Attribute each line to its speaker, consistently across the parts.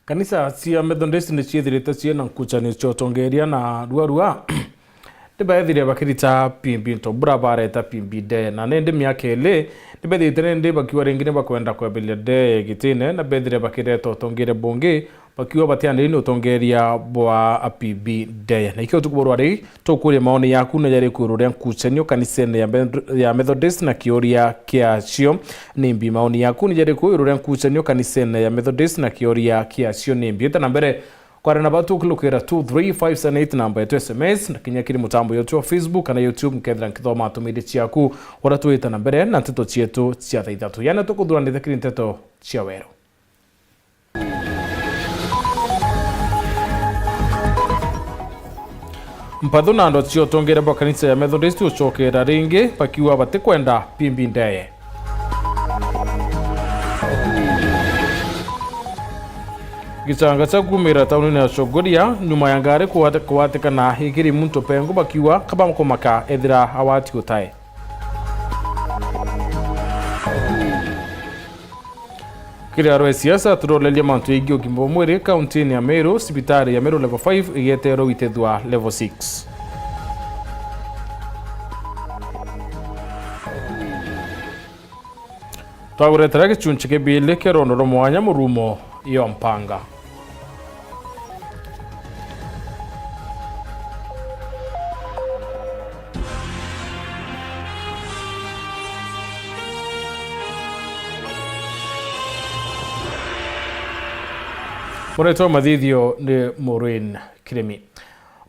Speaker 1: kanisa cia Methodist ni ciethirite ciena nkuchani ciotongeria na ruarua ndibaethire bakirita pimbi to burabareta pimbi de na nende miaka ile ndibethite nende bakiwa ringine bakwenda kwebelia de gitine na bethire bakireta utongere bonge bakiwa batiane ni utongeria bwa apimbi de na ikio tukuborwa ri tukuria maoni yaku na yari kururia nkuchanio kanisene ya Methodist na kioria kiacio nimbi maoni yaku ni yari kururia nkuchanio kanisene ya Methodist na kioria kiacio nimbi ta nambere kwa na batu kulukira 23578 namba yetu SMS na kinyakiri mutambo yetu wa Facebook na YouTube mkethira nkithoma atumire ciaku ora tuita na mbere na nteto cietu cia thaithatu yana tukuthuranite kiri nteto cia wero. Mpathu na ndo ciotongere bwa kanisa ya Methodist ucokera ringi bakiwa batikwenda pimbi ndeye. Gicanga cha kumira tauni na shogoria nyuma ya ngari kuwatika na higiri muntu pengo bakiwa kabamko maka ethira awati utai. Kiraro siasa turolelia mantu igio kimbomwere kaunti ya Meru sibitari ya Meru level 5 igetero itethwa level 6. Twaguretera gichunchike bile kerono mwanya murumo iyo mpanga. Moreto mathithio ni Maureen Kiremi.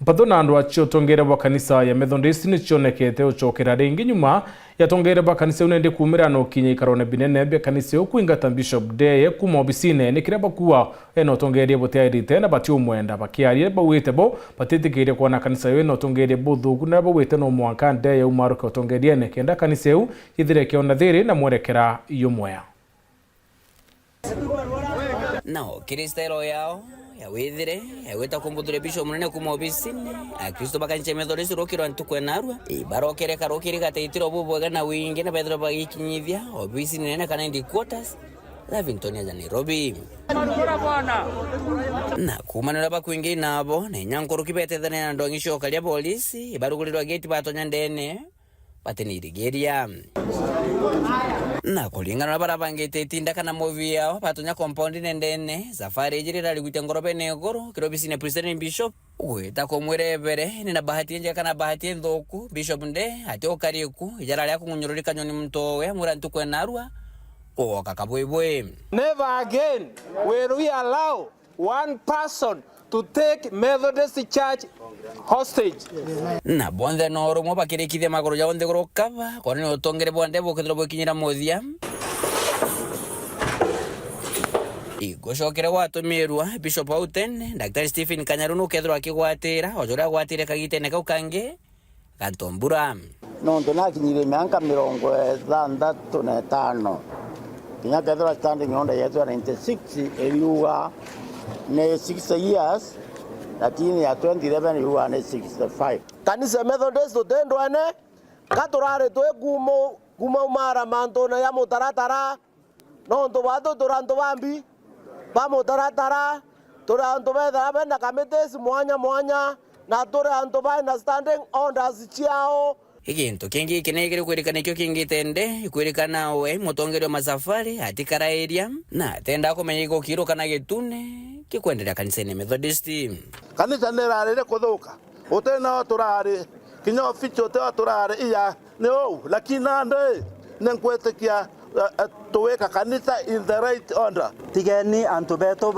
Speaker 1: Mpathu na andu aciotongere bwa kanisa ya Methodist ni cionekete ucokera ringi nyuma yatongere bwa kanisa unende kumira no kinyi karone binene bya kanisa ukuingata Bishop Deye kuma obisine ni kireba kuwa eno tongerie botiairite na bati umwenda bakiarie bawite bo batitikire kwa na kanisa yo no tongerie bodhu na bawite no mwanka Deye umaruka tongerie ne kenda kanisa yo ithire kiona thiri na mwerekera yumwea.
Speaker 2: No, kiristero yao ya withire ya weta kumbudure Bishop munene kuma obisine a Kristo bakanche Methodist rokiro antukwenarwa barokere karokiri gateitiro bubwega na wingi na Pedro bagikinyithia obisine nene kana indi quarters Lavington ya Nairobi na kumanura bakwingi nabo na nyankuru kibetethane na ndongisho kalia polisi ibarugulirwa gate batonya ndene batenirigeria na kulingana na barabangite itinda kana movie yao batonya compound ndene safari ejirira ligute ngorobe negoro kirobisine president Bishop weta komwerebere ni na bahati nje kana bahati ndoku Bishop nde ati okariku ijara lya kunyororika nyoni mtowe murantu kwenarwa o kakabwebwe.
Speaker 3: Never again will we allow one person to take Methodist Church hostage.
Speaker 2: Na bonde no romo bakirikithia magoro ya onde gorokaba kone otongere bonde bokethro bokinyira mothia igocokere watumirwa Bishop Auten Dr. Stephen Kanyaruno kethro akigwatira ojora gwatire kagitene kaukange Gatombura
Speaker 4: no ndonakinyire miaka 65 kinya kethro standing on the year 96 eliuga ne 60 years lakini ya 2011 yuwa ne 65.
Speaker 3: Kanisa Methodist utendwane katurare twe gumo umara manto na ya mutaratara no ndo wado durando wambi ba mutaratara durando beda benda kametesi mwanya na durando ba na standing orders chiao
Speaker 2: ikintu kingi kinegere kwerekana ikyo kingitende ikwerekana we mutongero masafari atikara area na tenda komenya iko kiro kana getune kikwendelea kanisa ni Methodist.
Speaker 5: Kanisa nerarire kuthuka utena turari kinyo ficho te turari iya ne o lakini nande nenkwetekia tuweka kanisa in the right order.
Speaker 6: Tigeni antubeto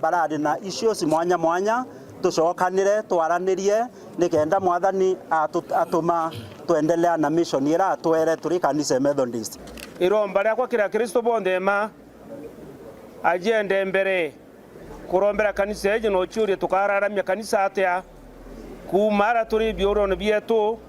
Speaker 6: barari na issues mwanya tucokanire twaranirie nikenda mwathani atuma tuendelea na mission ira twere turi kanisa Methodist.
Speaker 3: Iromba rya kwa kira Kristo bondema agende mbere kurombera kanisa yeje no churie tukararamya kanisa atia kumara turi biorono bietu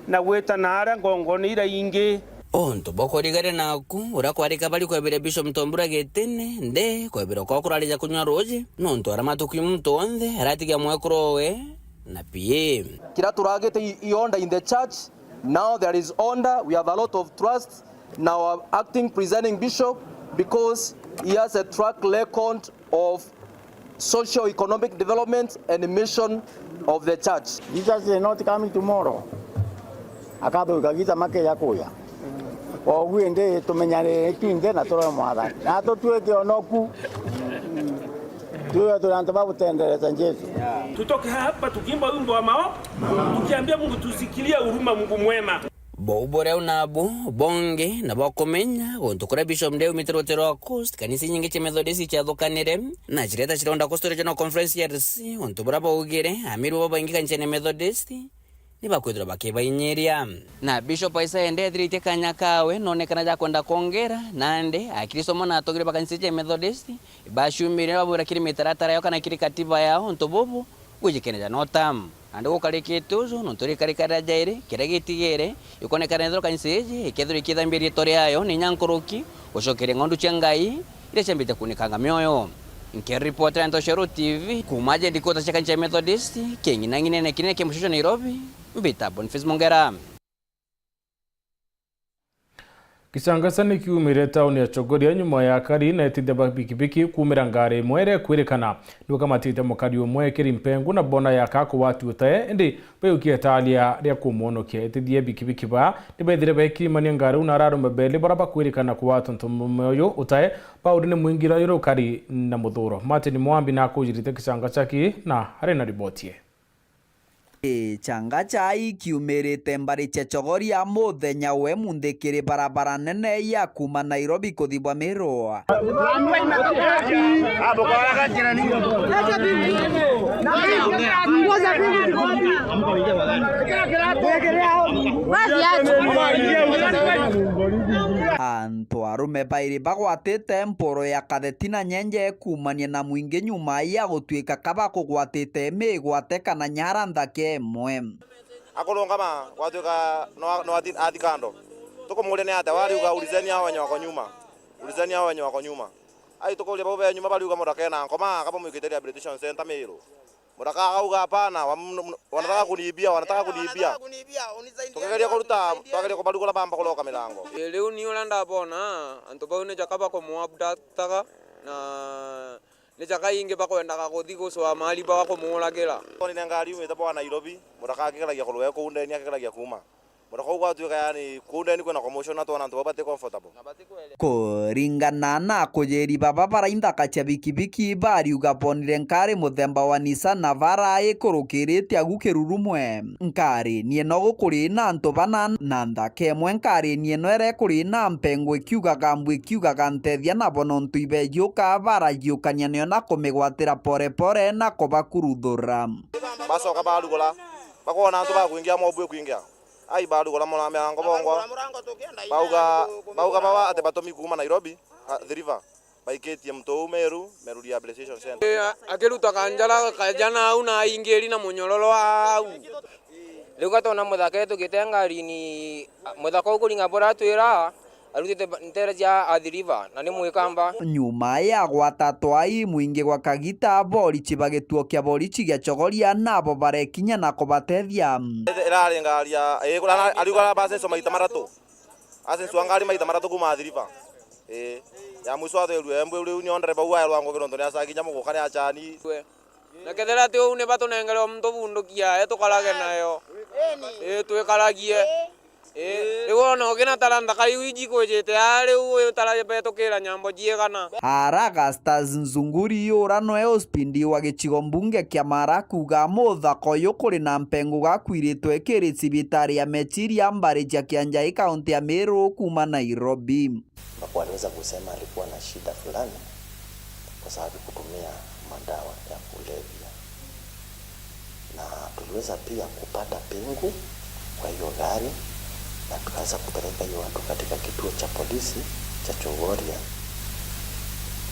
Speaker 3: na weta nara ngongoni ira ingi
Speaker 2: onto bokorigare naku urakwarika bali kwebere Bishop Mtombura getene nde kwebere ko kuralija kunywa roje nonto aramatu kimuntu onde aratiga mwekrowe na pie
Speaker 7: kira turagete ionda in the church. Now there is order, we have a lot of trust now our acting presiding bishop because he has a track record of socio-economic development and mission of the church.
Speaker 4: Jesus is not coming tomorrow. Akatho ikagita make ya kuya. Ogwe nde tumenyane twinde na toro mwathani. Na tutueke onoku. Tuwe tunataka kutendeleza Yesu.
Speaker 8: Tutoke hapa tukimba wimbo wa mao, tukiambia Mungu tusikilie huruma, Mungu mwema.
Speaker 2: Boubore unabo bonge na bakomenya gontukura Bishop Ndeu Mitrotero wa Coast kanisa nyingi cha Methodist cha thokanire na chireta chironda Coast Regional Conference RC ontubura baugire amiru babangi kanchene Methodist ni bakwithira bakibainyĩria na Bishop Isaiah Ndethirite kanyakawe nonekana ja kwenda kongera nande akirisomo na atogire bakanisa cha Methodist bashumire babura kiri mitaratara yo kana kiri katiba yao ntobobo gujikeneja notam ande gukariketuzo nonturi karikara jaire kiragitigere ikonekana ndro kanseje ikethuri kithambiri tore yayo ni nyankoroki ucokere ngondu changai ile chambite kunikanga mioyo nke reporter Ntoshero TV kumaje ndikota cha kanisa Methodist kengi nangine ne kinene kemusho Nairobi mbita Boniface Mongera.
Speaker 1: Kisangasa kiumire tauni ya Chogoria nyuma ya kari na etinde pikipiki kumira ngari mwere kwirikana nuka matite mukari umwe kiri mpengu na bona ya kako watu utae ndi bayukia talia ria kumonokia etidie pikipiki ba nibethire beki mani ngari unararo mbele baraba kwirikana kwa watu ntomoyo utae baudine mwingira yoro kari na muthuro Martin Mwambi na kujirite Kisangasa ki na harina ribotie.
Speaker 9: Changa chai kiumirite mbari cha Chogoria muthenya we mundikiri barabara nene ya kuma Nairobi kuthibwa Meru. Antu arume bairi bagwatite mporo ya kathetina nyenje kumania na mwingi nyuma ya gutwika kaba kugwatite migwate kana nyara nthake mwe
Speaker 10: akolonga ma gwatuika no athikando tukumule ni ata wali ugaulizeni hao wenye wako nyuma ai tukulia bobe nyuma bali ugamodaka na ngoma kama mwikite rehabilitation center Meru mudaka auga hapana wanataka kunibia tukageria kuruta tukageria kubaduka bamba koloka milango
Speaker 11: leo ni ulanda bona antoba ne jakaba ko muabdataka na ne jakainge bakwenda kagothi guswa mali ba ko mulagera
Speaker 10: ni ngari umeta bwa Nairobi mudaka akigeragia kulwe ko undeni akigeragia kuma mudaka ugatuika yani kundeni kwena commotion atona antoba bate comfortable
Speaker 9: kuringana na kujeri baba barainda kacha bikibiki bari ugaponire nkari muthemba wa Nissan Navara ikurukirite agukirurumwe nkari nieno gukuri na ntobana na ndake mwe nkari nieno ere kuri na mpengo ikiugaga ntethia na bono ntuibe yuka bara yukania nio na kumigwatira pore na kubakuruthura
Speaker 10: basoka balugola bakona antu bakuingia mobwe kuingia ai balugola mona milango bongo bauga bawa ate batomi kuma Nairobi the river baiketie mto Meru rehabilitation center
Speaker 11: akeruta kanjala kajana una ingeri na munyororo au lego tona muthaka tukitengari ni muthaka ukuringa bora twira arutite ntereja a the river na ni mwikamba
Speaker 9: nyuma ya gwatatwai mwingi gwa kagita bori chibagetuo kya bori chigia Chogoria nabo barekinya na kubatethia
Speaker 10: irari ngari ya kurana ariugara base so maita maratu ase swangari maita maratu kuma the river ya muswa the ruembe uri uniondere bawa ya rwango kirondo ya sakinya mugo kane achani
Speaker 11: na kethera te une bato nengero mto bundukia etukalage nayo twekalagie Ego no gena taranda kari wiji kojete are u taraje beto kera nyambo jiegana
Speaker 9: Aragastas Nzunguri urano e ospindi wa gichigo mbunge kya Maraku ga muthako yukuri na mpengu gakwiritwe kiri cibitari ya Mechiria mbari ya Kianjai kaunti ya Meru kuma Nairobi.
Speaker 12: Ambapo aliweza kusema alikuwa na shida fulani kwa sababu kutumia madawa ya kulevya, na tuliweza pia kupata pingu kwa hiyo gari na tukaanza kupeleka hiyo watu katika kituo cha polisi cha Chogoria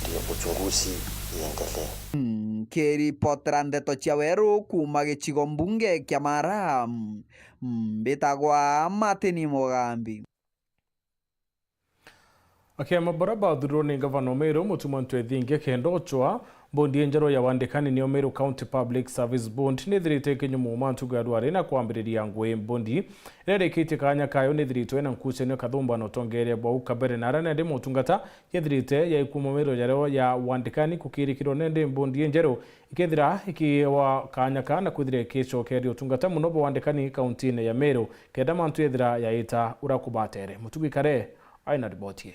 Speaker 12: ndio uchunguzi iendelee.
Speaker 9: Keri potrandeto cha Weru kuma gichigo mbunge kya Mara mbitagwa Martin Mugambi.
Speaker 1: Makema baraba thuro ni Governor Meru mutumantu ethinge kendo chwa bondi njero ya wandikani ni Meru County Public Service Bond nithirite kinyumu mantu gadware na kwambiriria ngwe bondi rerikite kanya kayo nithirito na nkucenio kathumba no tongeria bwa ukabere na rana ndi mutungata yethirite ya ikumo Meru jaro ya wandikani kukirikiro nende bondi njero ikethira ikiwa kanya kana kwithire kichokeri utungata muno bwa wandikani county ya Meru kenda mantu yethira yaita urakubatere mutugikare aina ribotie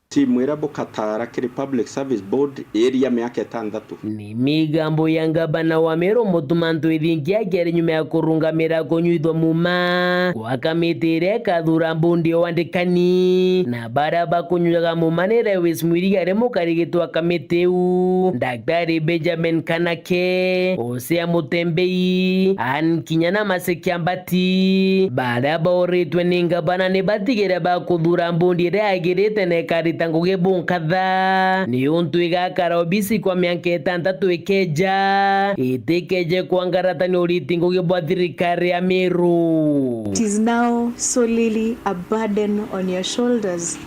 Speaker 13: timu irabo Katara kiri Public Service Board area miaka 6
Speaker 14: ni migambo ya ngabana wa Meru mutumantu ithingia gere nyuma ya kurungamira kunyuithwa muma kwa kamiti ire kathura mbundi wandikani na baraba kunyuaga muma ni Lewis Mwiriga re mukarigitwa kamiti u Daktari Benjamin Kanake Osea Mutembei An Kinyana Masekiambati baraba oritwe ni ngabana ni batigire ba kuthura mbundi ire agirite ne karita nguge bunkatha ni untu igakara obisi kwa miaka 6 ikeja itekeje kwangaratani uriti nguge bwa thirikari ya Meru.
Speaker 15: It is now solely a burden on your shoulders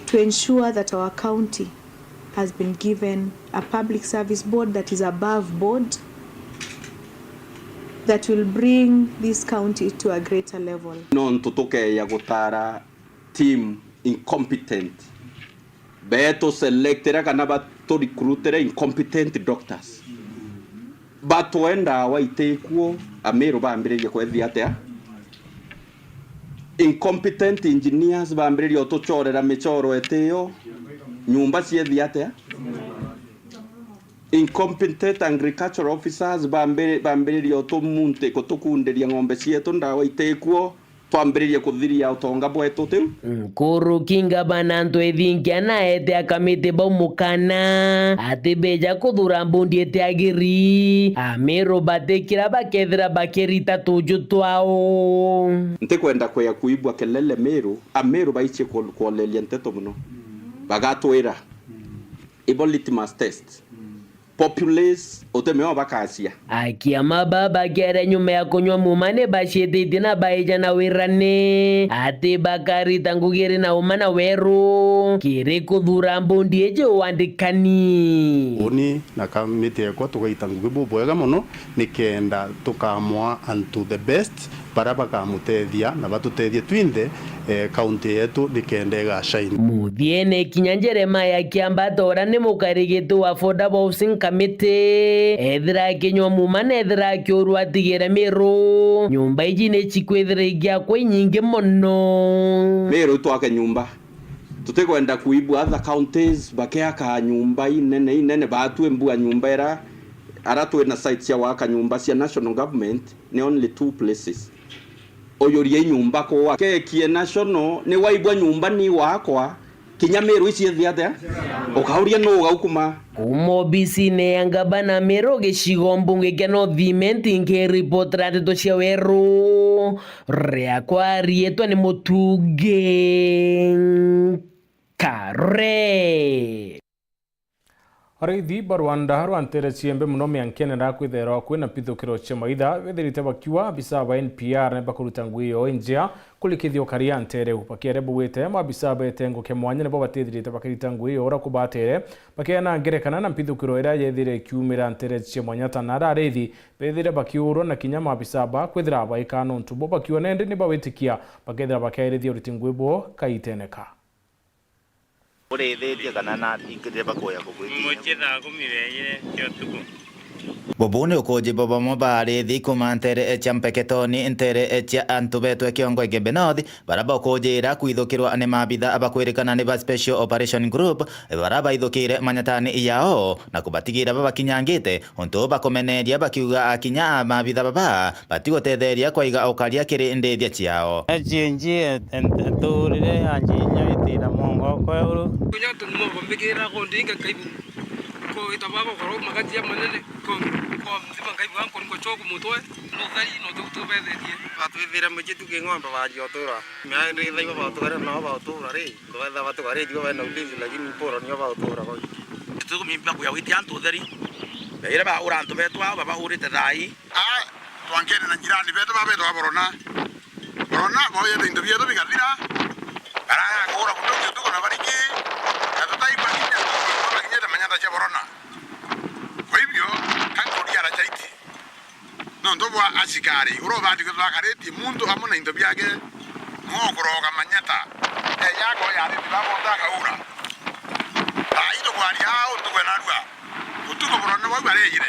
Speaker 15: to ensure that our county has been given a public service board that is above board, that will bring this county to a greater level.
Speaker 13: Non tutoke ya gutara team incompetent beto selectera kana bato recruiter incompetent doctors batoenda waitekuo Ameru bambiririe kwethia atia incompetent engineers bambiririe otochorera michoro eteo nyumba ciethia atia incompetent agricultural officers bambiririe otomunte kotokunderia ng'ombe cietu ndawa itekuo twambiririe kuthiria utonga bwetu tiu
Speaker 14: Nkuru Kinga banantu ethingia na ete akamite baumukana ati beja kuthura mbundi ete agiri Ameru batekira bakethira bakirita tuju twao
Speaker 13: ntikwenda kweya kuibwa kelele Meru Ameru baiche kuolelia nteto muno bagatwira ibo litmus test populace otemeo bakasia
Speaker 14: akiama baba gere nyuma ya kunywa mumane bashititi na baija na wirane ati bakari tangugiri na umana weru kiri kuthura mbundi eje wandikani
Speaker 16: oni na kamiti yako tugaita ngugibu bwega muno nikenda tukamwa unto the best baraba kamutethia na batutethie twinde county yetu nikendega shine
Speaker 14: muthiene kinyanjere maya kiambatora ni mukarigitu wa affordable housing committee ethira kinywa mumane ethira kiuru atigire Meru nyumba iji ne chikwethira igia kwe nyingi muno
Speaker 13: Meru twake nyumba tutikwenda kuibwa other counties bakiaka nyumba inene batwe mbua nyumba era aratwe na sites ya waka nyumba cia national government ni only 2 places oyorie nyumba kwa kekie national ni waibwa nyumba ni wakwa kinya Meru ici thiate ukauria no gaukuma
Speaker 14: umobisi ne angabana Meru gicigo mbunge kia North Imenti report rateto cia weru ria kwa rietwa ni Mutuge Kare
Speaker 1: Arithi barwanda rwantere ciembe muno miankene ra kwithera kwina pithukiro cia maitha wethirite bakiwa bisaba NPR ne bakuruta ngwiyo njia kulikithio karia ntere bakiere buwite mabisaba etengo ke mwanya ne babatithirite bakirita ngwiyo ora kubatere bakiana ngerekana na pithukiro ira yethire kiumira ntere cia mwanya tanara arithi bethire bakiuro na kinya mabisaba kwithira baikano ntubo bakiwa nende ne bawitikia bakethira bakairithio ritingwibo kaiteneka
Speaker 17: urethetie kana na ingire bakoya kugwitia muchitha kumireye kyotuku
Speaker 18: Bobone ukoje baba mobare dhiko mantere echa mpeketoni entere echa antubeto ekiongo egebenodi baraba ukoje ira kuidhokirwa ane mabitha abakwerekana ne ba special operation group baraba idhokire manyatani yao na kubatigira baba kinyangite onto bakomeneria bakiuga akinya mabitha baba batigotetheria kwaiga okaria kiri ndethia ciao
Speaker 19: echenji enturire anjinya itira mongo kwero
Speaker 20: kunya tumo bombigira kondinga kaibu ko itababa koro magati ya manene ko mzima kaibu wangu niko choko mutwe no thari no tubethetie batwithira mujitu king'ombe bariotura mya ritha iba batura no batura ri twetha batura ri diwa na ulinzi lakini poro nyo batura ko tukumimba kuya witi antu thari ira ba urantu betwa baba urite thai
Speaker 21: twangene na jirani betu babetwa borona boye ndo bieto bigathira ara kora kutoka tuko na bari ndo bwa asikari uro bati kwa kareti muntu amuna into byake ngokoroga manyata yako yari babo ndaka ura ito kwani hao ndo kwenarwa utuko borona wa barejire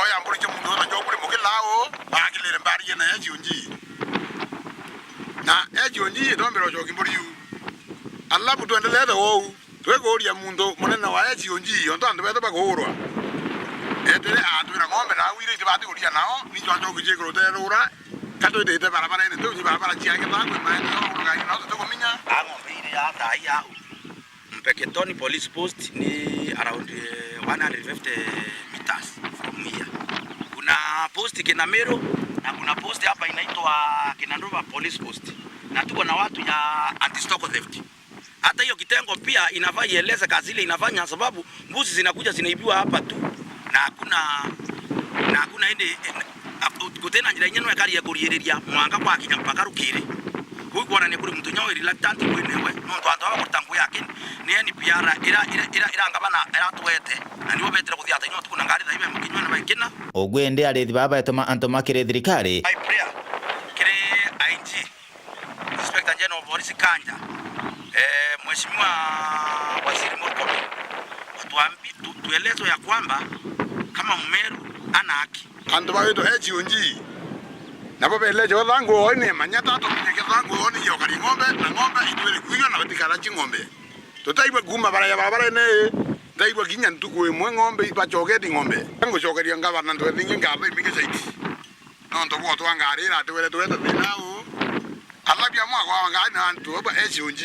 Speaker 21: oya mburi cyo muntu na jokuri mukilao bakilere mbari yena yajunji na yajunji ndombero joki mburi yu alabu tuendeleze wo twegoria muntu munena wa yajunji onto andu beto bagorwa etere atwira ngombe na wire tibati kuria nao ni jonjo kuje kuroterura kato ite barabara ene tu barabara chiake tangu maana no ngai no to kominya ngombe ile ya dai ya Mpeketoni police post ni around 150 meters from here. Kuna post Kinamero na kuna post hapa inaitwa Kinandova police post. Na tuko na watu ya anti-stock theft. Hata hiyo kitengo pia inafaa ieleze kazi ile inafanya sababu mbuzi zinakuja zinaibiwa hapa tu. Na hakuna ende kutena njira nyeno ya kari ya kuriereria mwanga kwa kinya mpaka rukire. Huyu bwana ni kuri mtu nyawe reluctant kwenewe muntu atawa kutangu yake ni piara ira ngabana ira twete na niwo betera kuthiata ino tukuna ngari thaibe mukinywa na baikina
Speaker 18: ogwende arithi baba etoma antoma kire thirikari
Speaker 21: kire IG Inspector General Boris Kanja mheshimiwa Waziri Murkomen tuelezo ya kwamba kama Mmeru ana haki andu baito HUNG nabo beleje wangu one manyata to kike wangu one yo kali ngombe na ngombe itwele kuiyo na batikara chingombe tutaibwe guma barabara ne ndaibwe ginya ntuku emwe ngombe ibachogeti ngombe ngo chokeria ngaba na ndo thingi ngaba imike saiti no ndo bo twanga arira twele tweta dinao alabia mwa kwa ngani na ntu oba HUNG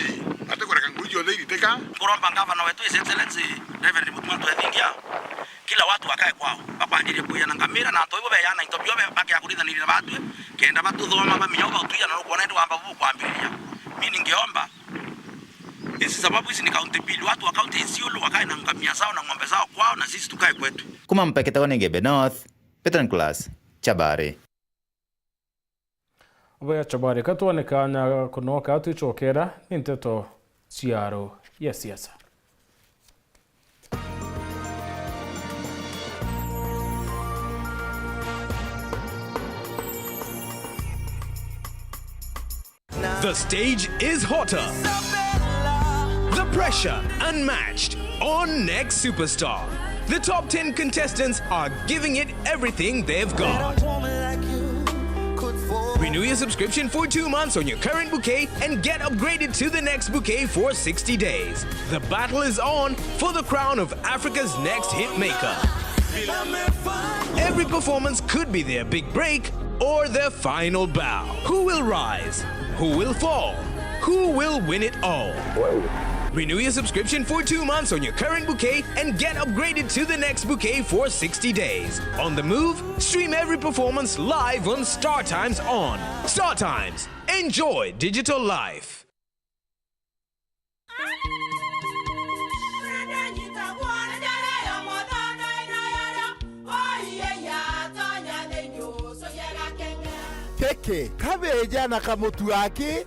Speaker 21: atakoreka ngujo ndeiri teka kuromba ngaba na wetu excellency Reverend Mutmanto ethingia kila watu wakae kwao bakwandire kuya na ngamira na toibo be yana intobyo be baki akurithanirira batwe kenda batuthoma baminyoba utuya na rukuona ndio amba buku kwambiria mimi ningeomba isi sababu hizi ni county bill watu wa county Isiolo wakae na ngamia zao na ng'ombe zao kwao na sisi tukae kwetu
Speaker 18: kuma Mpeketoni Gebe North Petron Class Chabare
Speaker 1: Oya Chabare katwonekana kunoka tuchokera ninteto ciaro yes
Speaker 5: The stage is hotter. The pressure unmatched. On Next Superstar, the top 10 contestants are giving it everything they've got. Renew your subscription for 2 months on your current bouquet and get upgraded to the next bouquet for 60 days. The battle is on for the crown of Africa's next hit maker. Every performance could be their big break or their final bow. Who will rise? Who will fall? Who will win it all? Renew your subscription for 2 months on your current bouquet and get upgraded to the next bouquet for 60 days. On the move, stream every performance live on StarTimes on. StarTimes. Enjoy digital life.
Speaker 22: Keke, kabeja na kamutu yake?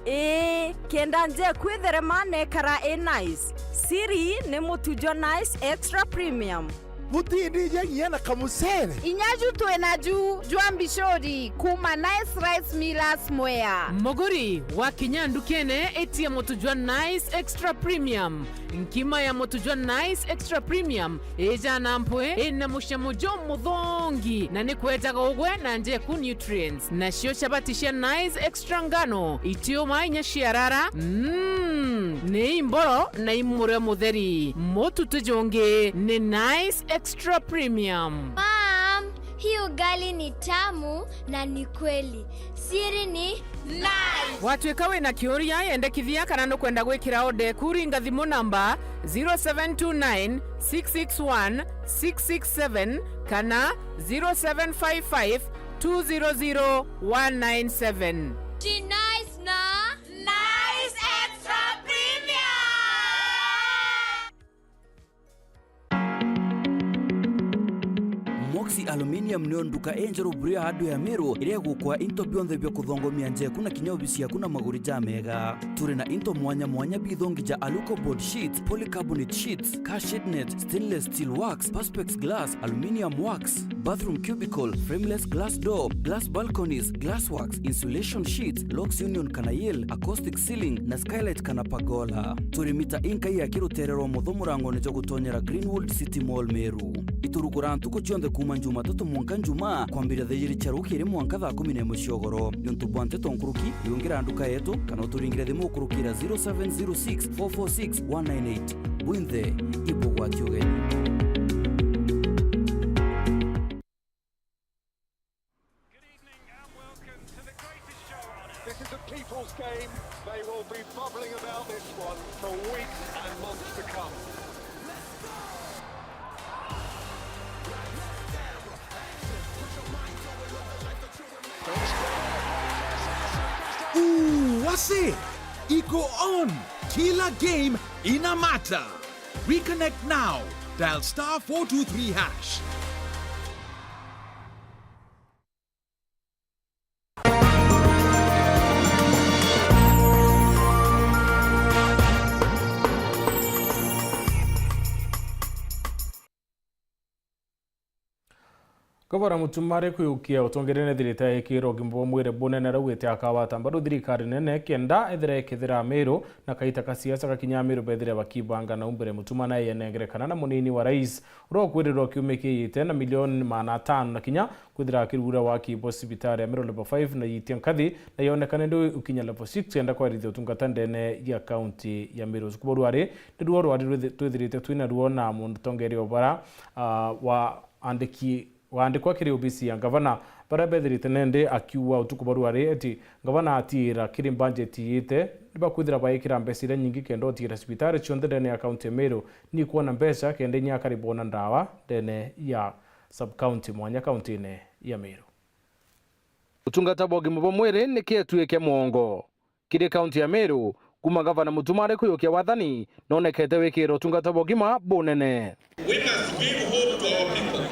Speaker 23: Kenda nje kwitherema nekara nice. Siri ni mutujo nice extra premium.
Speaker 22: Mutindi nyenye na kamusere.
Speaker 23: Inyaju tuenaju juambishori kuma nice rice millers mwea.
Speaker 24: Mogori wa kinyandu kene eti ya motujwa nice extra premium. Nkima ya motujwa nice extra premium eja nampwe ena mushamujo mudhongi na nikwetaga ugwe na nje ku nutrients na shio shabatisha nice extra ngano itio mainya shiarara ne imboro na imure mutheri motu tujonge ne nice extra premium.
Speaker 25: Mom, hii ugali ni tamu na ni kweli. Siri ni nice.
Speaker 24: Watwekawe na kioria yendekithia kana no kwenda gwikira ode kuringa thimu namba 0729 661 667 kana 0755 200 197.
Speaker 25: Ji nice na nice extra premium.
Speaker 26: Moxie Aluminium
Speaker 3: Aluminium nio nduka enjero buria hadu ya Meru iria gukwa into bionthe byo kuthongomia nje kuna kinyobi kuna maguri ja mega. Turi na into mwanya bithongi ja aluko board sheets, polycarbonate sheets, car shade net, stainless steel wax, perspex glass, aluminium wax, bathroom cubicle, frameless glass door, glass balconies, glass wax, insulation sheets, locks union kanayel, acoustic ceiling na skylight kana pagola. Turi mita inka ya kiruterero muthomurango nejo gutonyera Greenwood City Mall Meru. Iturukura ntuko chionde kuma njuma toto mwanka njuma kwambira thejiri charukire mwanka thaa 11 ciogoro. Nuntu bwante tonkuruki yongira nduka yetu kana uturingire thimu kurukira 0706 446 198. Bwinthe ipo kwa tiogeni.
Speaker 4: This is a people's game. They will be bubbling about this one for weeks and months to come.
Speaker 22: Wase, iko on. Kila game inamata. Reconnect now. Dial *423#.
Speaker 1: Gavana Mutumare kuyukia utongerene thirita ikiro gimbo mwire bonene rawete akawata mbadu thirikari nene kenda ethire kithira Meru na kaita ka siasa gakinya Meru bethire bakibanga na umbere Mutumana yenegerekana na munini wa rais ro kwiriro kiumikiyite na milioni 500 na kinya kwithira kirura wa kibo sibitari ya Meru level 5 na yitian kathi na yonekane ndo ukinya level 6 enda kwa ritho tungata ndene ya county ya Meru kuboru ari nduo rwari twithirite twina ruona mundu tongeri obara wa andiki waandikwa kiri obisi ya gavana barabethirite nende akiwa utuku baruari eti gavana atira kiri budget yite niba kwithira bayikira mbesire nyingi kendo tira sibitari chonde ndene ya county Meru ni kuona mbesa kende nya karibona ndawa ndene ya sub county mwanya county ne ya Meru. Utungata bogi mubomwere nikietuike muongo kiri county ya Meru kuma gavana Mutumare kuyukia wathani nonekete wikiro utungata bogima bonene.
Speaker 6: We must give hope to our people.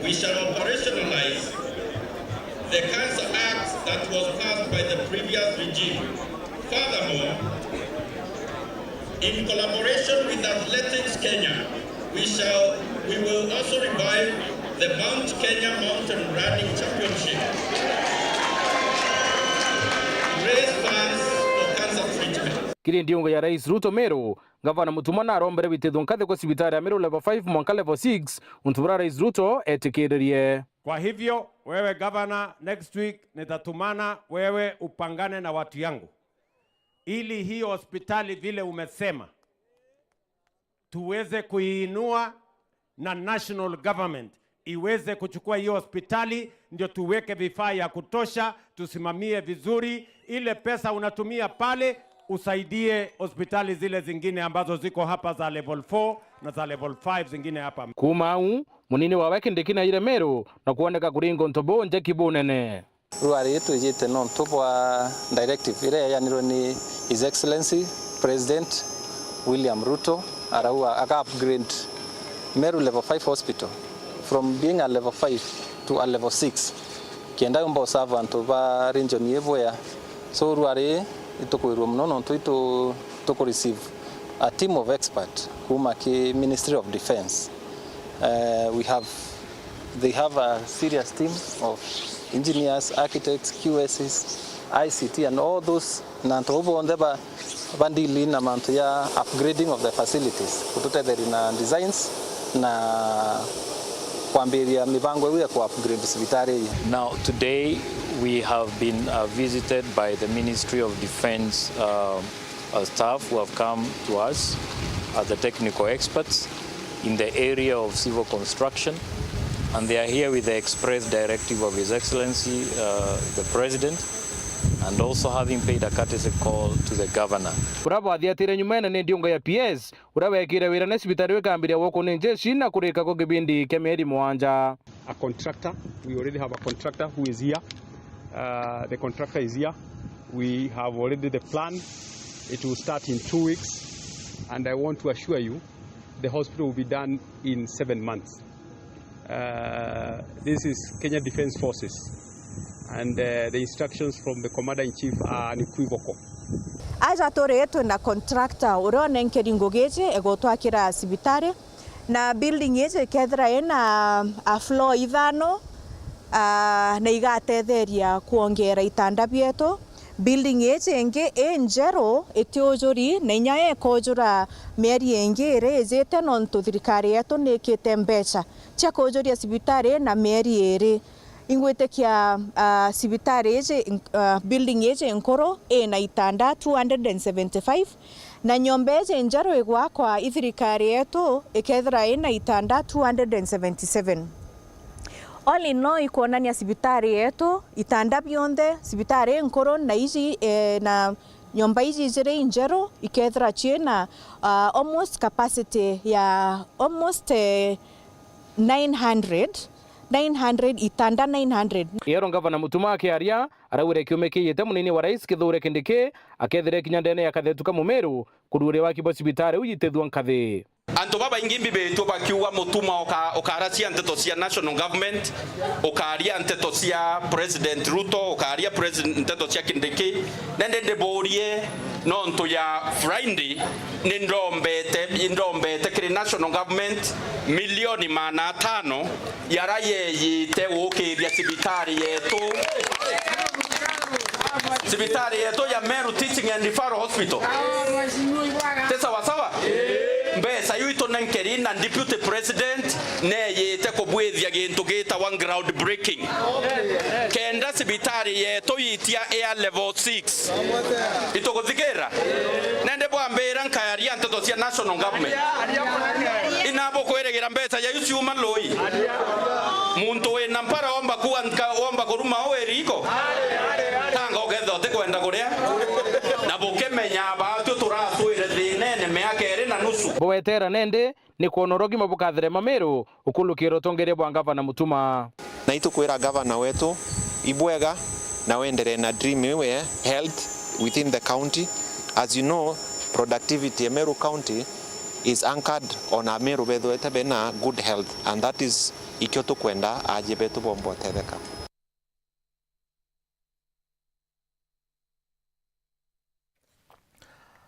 Speaker 6: We shall operationalize the Cancer Act that was passed by the previous regime. Furthermore, in collaboration with Athletics Kenya, we will also revive the Mount Kenya Mountain Running Championship. Raise funds for cancer treatment.
Speaker 1: Kiri ndiongo ya Rais Ruto Meru, gavana Mutumana arombere witethwo nkathe kwa sibitari ya Meru level 5 mwanka level 6 untubura Rais Ruto etikiririe.
Speaker 7: Kwa hivyo wewe gavana, next week nitatumana wewe upangane na watu yangu ili hii hospitali vile umesema tuweze kuiinua na national government iweze kuchukua hiyo hospitali, ndio tuweke vifaa ya kutosha, tusimamie vizuri ile pesa unatumia pale, usaidie hospitali zile zingine ambazo ziko hapa za level 4 na za level 5 zingine hapa.
Speaker 1: Kumau munini wa wekindikina ire Meru na kuoneka kuringo ntobo nje kibunene.
Speaker 8: Ruari tujite no ntobwa directive ile yaniro ni His Excellency President William Ruto araua aka upgrade Meru level 5 hospital from being a level 5 to a level 6 kienda umba servant over region yevoya. So ruari itokuirwo mnono to receive a team of experts whom the Ministry of Defense. They have a serious team of engineers, architects, QSs, ICT, and all those. Nantobo ondeba bandili na manto ya upgrading of the facilities. Kutote na designs na kwambiria mipango ya ku upgrade hospitali.
Speaker 26: Now today we have been visited by the Ministry of Defense staff who have come to us as the technical experts in the area of civil construction, and they are here with the express directive of His Excellency the President, and also having paid a courtesy call to the governor.
Speaker 1: Uraba athiatire nyumene ni ndiongo ya PS urawekire wira na sibitari wekambiria woko ni jeshi na kurika ko gibindi kemeri mwanja.
Speaker 7: A contractor, we already have a contractor who is here. The contractor is here. We have already the plan. It will start in 2 weeks, and I want to assure you the hospital will be done in 7 months.
Speaker 2: This is Kenya Defence Forces, and the instructions from the Commander-in-Chief are unequivocal.
Speaker 23: Aja tore yetu na contractor urone nkeringo geje egotwakira sibitare na building yeje kethra ena floor ithano na igatetheria kuongera itanda bieto. Building yeje enge enjero etiojori na inya ekojura meri enge erezete nontu thirikari yetu nikite mbeca cia kujuria sibitari na meri eri ingwete kia sibitari yeje building yeje nkoro na itanda 275 na nyombe yeje njaro igwa kwa thirikari yetu ikethra ina itanda 277. All in all ikuonania sibitari yetu itanda bionde sibitari nkoro na ici na nyomba ici zire njero ikethra china almost capacity ya almost 900 itanda 900.
Speaker 1: Yero Gavana Mutuma akiaria arawire kiume kiyete munini wa rais Kithure Kindiki akethire kinyandene yakathethuka Mumeru kurure wa kibo sibitari uyitethwa nkathe.
Speaker 13: Anto baba ingimbi betu bakiuga Mutuma okaracia nteto cia national government, okaria nteto cia President Ruto, okaria nteto cia Kindiki, nende borie nonto ya Friday ni ndombete kiri national government milioni 500 yarayeyite wokiria sibitari yetu. Sibitari yetu ya Meru Teaching and Referral Hospital. Tesa wasawa? Mbesa yuito nankeri na deputy president ne yete kubwethia gintu gita one ground breaking. Kenda sibitari yetu yitia air level 6. Itogothikira. Nende bwambira nkayaria nteto cia national government. Inabo kweregera mbesa ya yusi human loi. Muntu we nampara omba kuruma oeriko. Tanga ogetho tekwenda kuria. Na bukemenya abatu turaswire thinene meakere na nusu.
Speaker 1: Bwetera nende ni kuonorogi mabukathire Mameru ukulukiro tongeria bwa Gavana Mutuma.
Speaker 9: Na itukwira Gavana wetu ibwega na wendere na dream we health within the county. As you know, productivity in Meru County is anchored on a Meru bedo etabena good health, and that is ikyoto kwenda ajibetu bombo tetheka.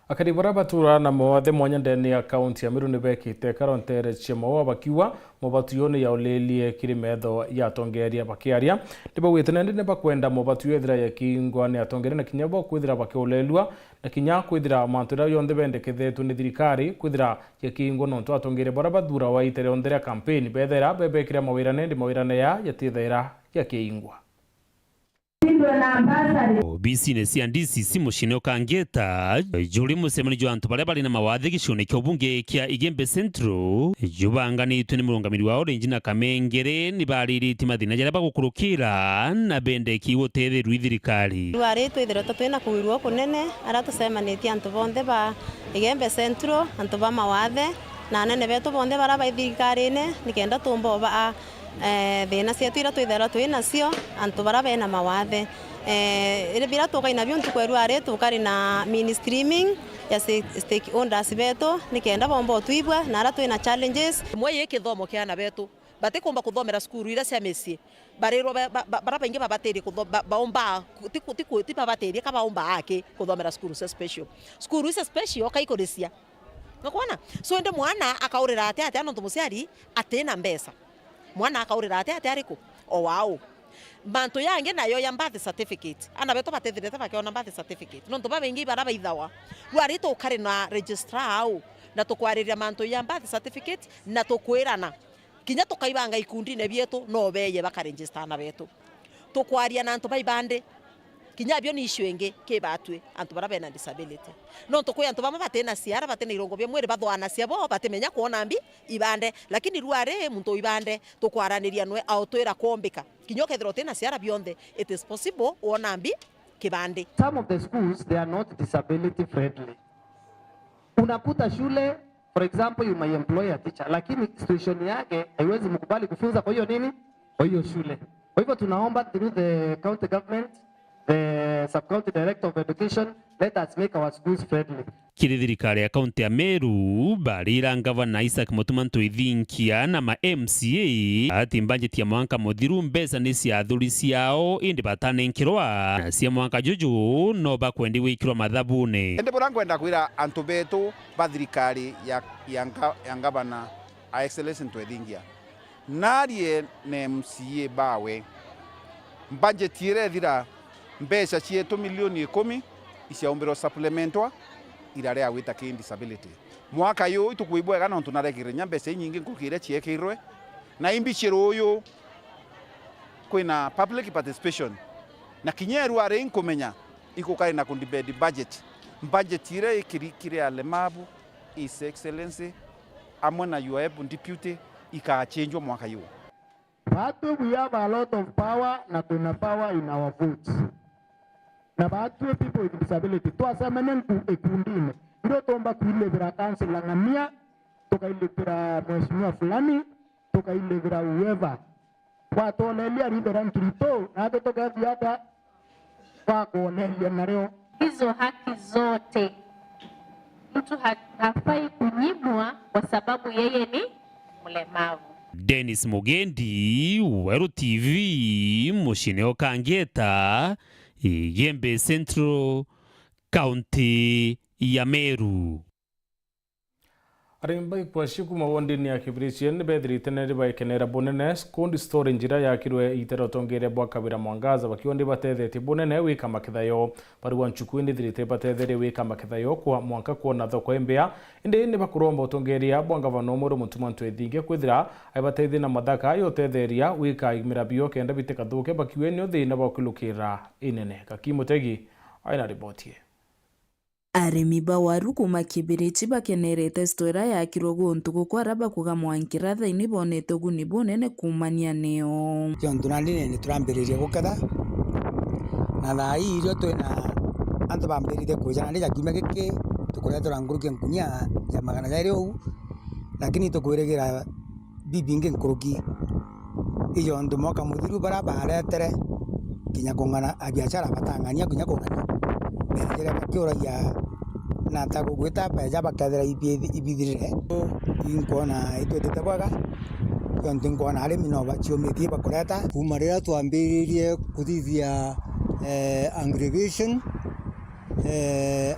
Speaker 1: Akari barabatura na mawathe mwanya ndani ya kaunti ya Meru nibekite karontere chemo bakiwa mobatione ya olelie kiri metho ya tongeria bakiaria ndibo witene ne bakwenda mobatiyo ethira ya kingwane atongeria na kinyabo kwithira bakiolelwa na kinya kwithira mantura yonde bendekethetwe ni thirikari kwithira ya kingo nonto atongeria barabatura wa itere ondera campaign bethera bebekira mawirane ya yatithera ya kingwa.
Speaker 10: Business ya DCC mushine okangeta juri musemani jo antu bare bali na mawathe gicune kyo bunge kya Igembe Central jubanganitwe ni murungamiri wa Orange na Kamengere ni baririti mathina jara bagukurukira na bende kiwo tethe rwithirikari
Speaker 11: rwari twithira twina kuwirwo kunene ara tusemanite antu bonde ba Igembe Central antu ba mawathe na nene betu bonde bara ba thirikari-ine nikenda tumbo ba thina cia twira twithera twina cio antu bara bena mawathe ire bira tukaina byo ntukweru are tukari na mainstreaming ya stakeholders betu nikenda bombo twibwa na ara twina challenges
Speaker 12: mwe kithomo kiana betu bate kumba kuthomera skuru ira cia misi bariro bara baingi babateri baomba tipa bateri ka baomba ake kuthomera skuru cia special kaikorisia ngakwana so ende mwana akaurira ate ano tumuciari atena mbesa mwana akaurira ate ariko o wao bantu yange nayo ya birth certificate ana beto batethirete bakiona birth certificate no ntoba bengi bara baithawa rwari to kare na registrar au na tukwariria mantu ya birth certificate na tukwirana kinya tukaibanga ikundi ne bietu no beye bakaregister na betu tukwaria na ntoba ibande kinya byo ni ishwenge ke batwe antu bara bena disability no to antu bama batena siara batena irongo bya mwere bathwana siabo batemenya kuona mbi ibande lakini ruare muntu ibande tukwaraniria nwe autoira kombika kinyoke thro tena siara bionde it is possible kuona mbi kibande.
Speaker 15: Some of the schools they are not disability friendly. Unakuta shule for example you may employ a teacher lakini situation yake haiwezi mkubali kufunza kwa hiyo nini kwa hiyo shule. Kwa hivyo tunaomba through the county government, the sub-county director of education, let us make our schools friendly.
Speaker 10: kiri thirikari ya kaunti ya Meru barira ngavana Isaac Mutuma Ntwithinkia na ma MCA ati budget ya mwanka muthiru mbesa ni cia thuri ciao indi batanenkirwa na cia mwanka juju no bakwendi wikirwa mathabune.
Speaker 14: Ende burangwenda kwira antu betu ba thirikari ya ngavana a Excellence Ntwithinkia narie ne MCA bawe budget ire thira mbesa cietu milioni 10 isiaumbirwo supplementwa irare awita ki disability mwaka yu itukuibwega no tunarekire mbesa nyingi nkukire ciekirwe na imbiciro uyu kwina public participation na kinyeru are inkumenya ikukari na kundibedi budget ire ikirikire alemabu His Excellency amwe na UAB deputy ikachangewa mwaka yu.
Speaker 15: Batu we have a lot of power na tuna power in our votes. Na batu people with disability twasemene ekundine ndio tomba kuilevera council langamia tukailevera mheshimiwa fulani tukailevera whoever watolelia lidera nkirito na toka viata kwa kuonelia na leo
Speaker 16: hizo haki zote mtu hafai kunyimwa kwa sababu yeye ni mlemavu.
Speaker 10: Dennis Mugendi, Weru TV, Mushineo Kangeta, Igembe Central, County ya Meru.
Speaker 1: Arimba kwa shiku mawondini ya kibirishien bedri teneri ba ikenera bonene skondi store njira ya kirwe itero tongere bwa kabira mwangaza bakiondi batethete bonene wika makithayo baruwa nchukuindi dirite batethete wika makithayo kwa mwanka kuona thoko embea inde ne bakuromba utongeria bwanga vanomoro Mutuma Ntwithinkia kwithira aibatethi na mathaka yo tetheria wika imirabio kenda biteka thuke bakiwenyo thina bakilukira inene Kakimutegi aina ripotie.
Speaker 17: Arimi ba waru kuma kibirichi bakenerete stora ya kirogo ntuko kwa raba kuga mwankira thaini bonete guni bonene kumania neo
Speaker 19: yondunani ni turambiririe guketha na thai irio twina antu bambirite kujana ni jakime giki tukuretora nguruki nkunia ya magana jairi u lakini tukwirigira bibinge nkuruki iyo ndu moka muthiru bara baretere kinya kungana abiachara batangania kinya kungana njira bakiuragia na takugwita peja bakethera ibithirire inkona itwetete bwaga yonde nkona arimi no bachiometie bakureta kuma rira twambiririe kuthithia aggregation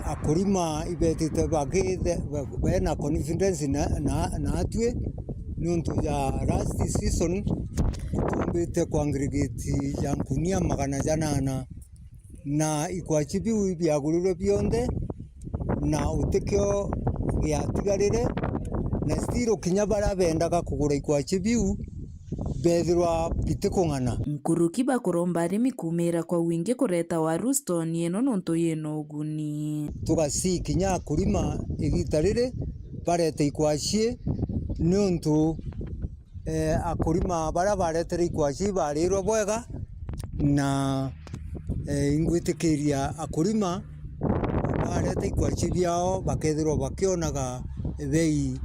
Speaker 19: akurima ibetete bagithe bena confidence na atwe nuntu ya last season tumbite kwa aggregate ya nkunia magana janana na ikwachibiu byagururo bionde na utekyo ya tigarire na stiro kinya bara bendaga kugura ikwachibiu bethirwa bitekongana
Speaker 17: nkuruki bakuromba arimi kumira kwa wingi kureta waru stone yeno nonto yeno guni
Speaker 19: tugasi kinya kurima igitarire barete ikwachie nonto akurima bara barete ikwachi barirwo bwega na ingwitikiria akurima barete ikwachi biao bakethirwo bakionaga bei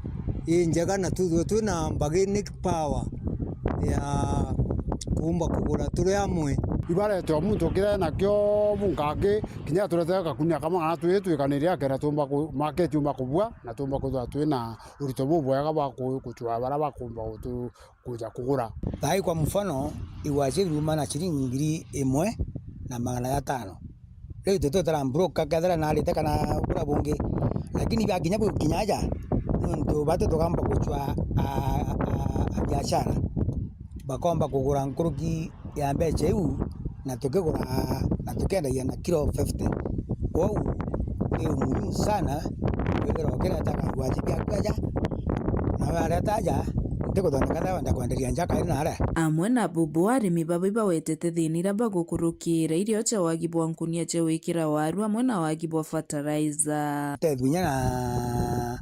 Speaker 19: njega na tuthwe twina bargaining power ya kumba kugura turi amwe
Speaker 20: ibaretwo muntu kire nakio bungangi kinya turete gakunia kama ngana twikaniria kera tumba ku market yuma kubwa na tumba kuthwa twina urito bubwega ba kuchwa bara bakumba kuja kugura
Speaker 19: thai kwa mfano iwaje ruma na shilingi 1,500 leo tutotara mbroka kadra na alite kana kura bunge lakini bakinya kinyaja ndo bado tokamba kuchwa biashara bakomba kugura nkuruki ya mbeche yu na tukigura na tukenda yana kilo 50 kwao ni muhimu sana kugira kila taka kuwajibia kwaja na wale taja ndiko ndo kada wanda kwenderia njaka ina ara
Speaker 17: amwe na bubu arimi babiba wetete thinira bagukurukira irio cha wagibwa nkunia cha wikira waru amwe na wagibwa fertilizer
Speaker 19: tedunya na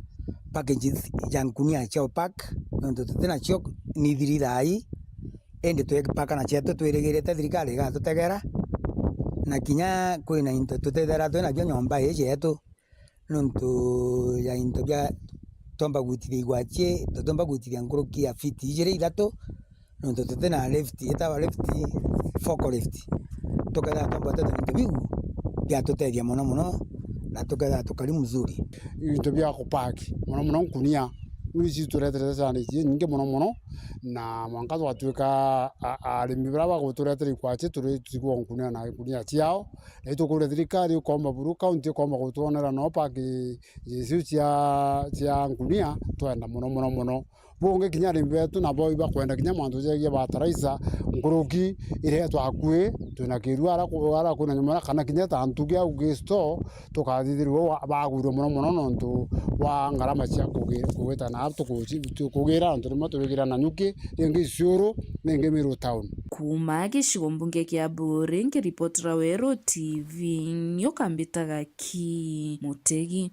Speaker 19: packages ya nkunia cha pack ndo tutena chio ni thiridai ende twekipaka na cheto twirigirite thirikari gatutegera na kinya kwina into tutethera twina byo nyomba ye cheto nuntu ya into bya tomba gutithia igwachie tomba gutithia nguruki ya fiti ijire ithatu nuntu tutena left itawa left forklift tuketha tomba tete into biu bya tutethia muno na tukali mzuri
Speaker 20: into bya kupaki muno nkunia mwisi turetere sana nyingi muno na mwangazo watuika arimi braba guturetere kwache turi tikuwa nkunia na kunia ciao na itukure thirikari ukomba buru county ukomba gutuonera no paki yesu cia nkunia twenda muno bunge kinya arimi betu na boy bakwenda kinya mwandu jegia bataraisa nguruki ire twakue tuna kirua ara kuna nyuma kana kinya tantugia ugesto tukathithirwo bagwiro muno nontu wa ngarama cia kugeta na tukugira nturimo tubigira na nyuki ringi ciuru ningi Meru town
Speaker 17: kuma gicigo mbunge kia Buri ngiripotera Wero TV nyukambitaga ki Mutegi.